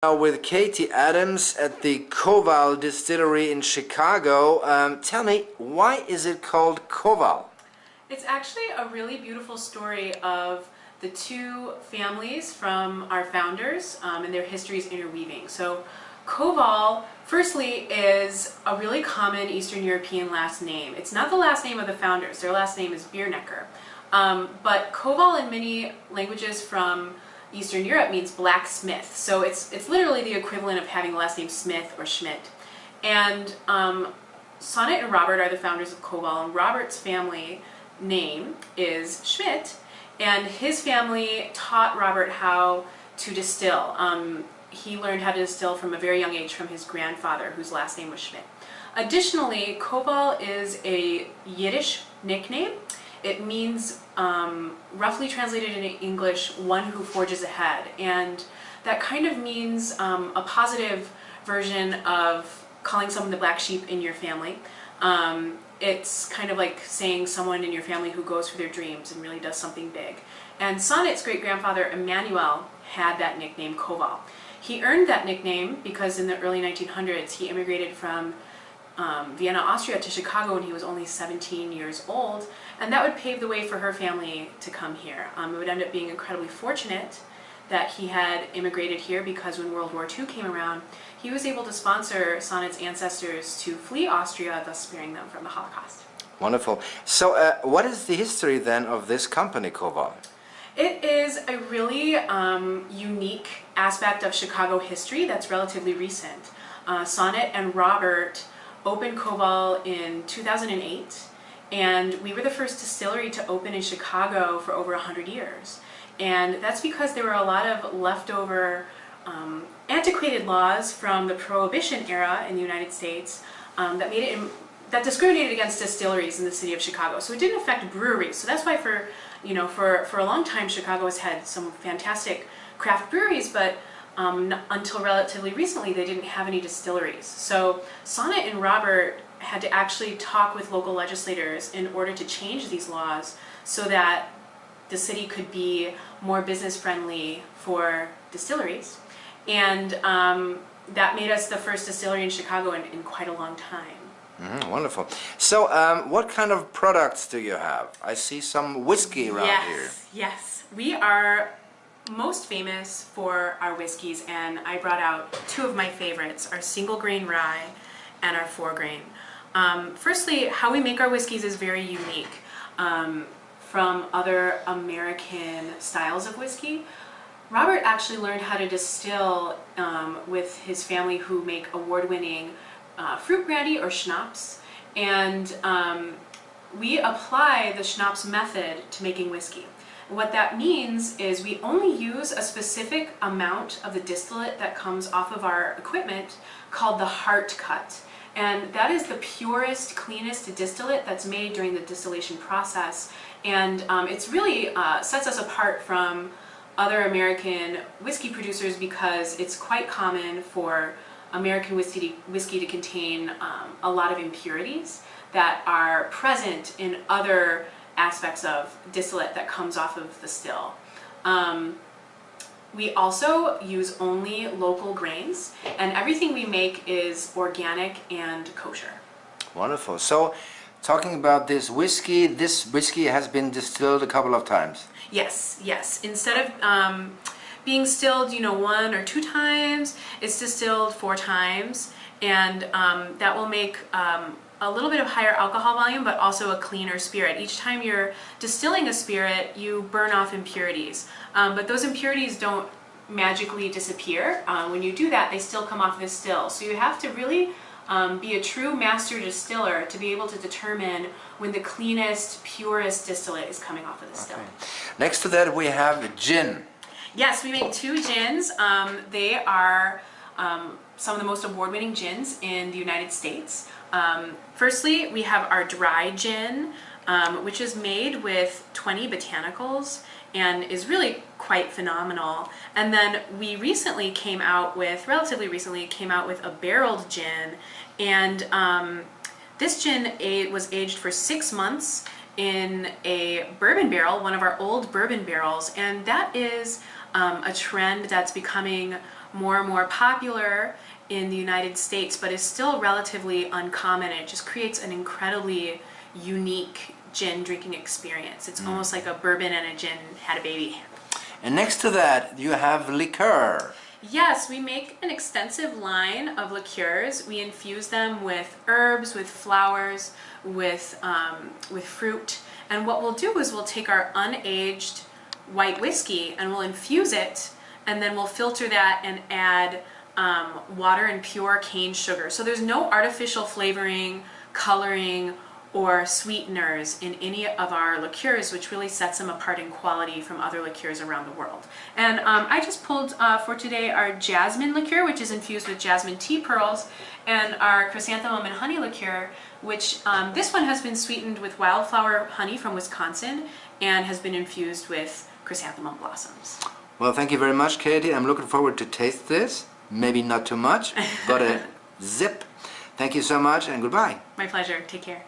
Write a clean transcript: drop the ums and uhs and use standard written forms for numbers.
Now with Katie Adams at the Koval Distillery in Chicago. Tell me, why is it called Koval? It's actually a really beautiful story of the two families from our founders and their histories interweaving. So Koval, firstly, is a really common Eastern European last name. It's not the last name of the founders. Their last name is Biernecker. But Koval in many languages from Eastern Europe means blacksmith. So it's literally the equivalent of having the last name Smith or Schmidt. And Sonnet and Robert are the founders of Koval, and Robert's family name is Schmidt, and his family taught Robert how to distill. He learned how to distill from a very young age from his grandfather, whose last name was Schmidt. Additionally, Koval is a Yiddish nickname. It means, roughly translated in English, one who forges ahead. And that kind of means a positive version of calling someone the black sheep in your family. It's kind of like saying someone in your family who goes for their dreams and really does something big. And Sonnet's great-grandfather, Emmanuel, had that nickname, Koval. He earned that nickname because in the early 1900s he immigrated from Vienna, Austria to Chicago when he was only 17 years old, and that would pave the way for her family to come here. It would end up being incredibly fortunate that he had immigrated here because when World War II came around, he was able to sponsor Sonnet's ancestors to flee Austria, thus sparing them from the Holocaust. Wonderful. So what is the history then of this company, Koval? It is a really unique aspect of Chicago history that's relatively recent. Sonnet and Robert opened Koval in 2008, and we were the first distillery to open in Chicago for over 100 years. And that's because there were a lot of leftover antiquated laws from the Prohibition era in the United States that discriminated against distilleries in the city of Chicago. So it didn't affect breweries. So that's why for a long time Chicago has had some fantastic craft breweries, but until relatively recently they didn't have any distilleries. So Sonnet and Robert had to actually talk with local legislators in order to change these laws so that the city could be more business friendly for distilleries. And that made us the first distillery in Chicago in quite a long time. Wonderful. So what kind of products do you have? I see some whiskey around here. Yes. We are most famous for our whiskeys, and I brought out two of my favorites, our single grain rye and our 4-grain. Firstly, how we make our whiskeys is very unique from other American styles of whiskey. Robert actually learned how to distill with his family, who make award-winning fruit brandy or schnapps, and we apply the schnapps method to making whiskey. What that means is we only use a specific amount of the distillate that comes off of our equipment called the heart cut. And that is the purest, cleanest distillate that's made during the distillation process. And it's really sets us apart from other American whiskey producers because it's quite common for American whiskey to contain a lot of impurities that are present in other aspects of distillate that comes off of the still. We also use only local grains, and everything we make is organic and kosher. Wonderful. So, talking about this whiskey has been distilled a couple of times. Yes. Instead of being distilled, 1 or 2 times, it's distilled 4 times, and that will make a little bit of higher alcohol volume, but also a cleaner spirit. Each time you're distilling a spirit, you burn off impurities. But those impurities don't magically disappear. When you do that, they still come off the still. So you have to really be a true master distiller to be able to determine when the cleanest, purest distillate is coming off of the still. Next to that we have gin. Yes, we make 2 gins. They are some of the most award-winning gins in the United States. Firstly, we have our dry gin, which is made with 20 botanicals and is really quite phenomenal. And then we relatively recently came out with a barreled gin, and this gin was aged for 6 months in a bourbon barrel, one of our old bourbon barrels, and that is a trend that's becoming more and more popular in the United States, but is still relatively uncommon. It just creates an incredibly unique gin drinking experience. It's almost like a bourbon and a gin had a baby. And next to that, you have liqueur. Yes, we make an extensive line of liqueurs. We infuse them with herbs, with flowers, with fruit. And what we'll do is we'll take our unaged white whiskey and we'll infuse it, and then we'll filter that and add water and pure cane sugar. So there's no artificial flavoring, coloring, or sweeteners in any of our liqueurs, which really sets them apart in quality from other liqueurs around the world. And I just pulled for today our jasmine liqueur, which is infused with jasmine tea pearls, and our chrysanthemum and honey liqueur, which this one has been sweetened with wildflower honey from Wisconsin and has been infused with chrysanthemum blossoms. Well, thank you very much, Katie. I'm looking forward to taste this. Maybe not too much, but a zip. Thank you so much, and goodbye. My pleasure. Take care.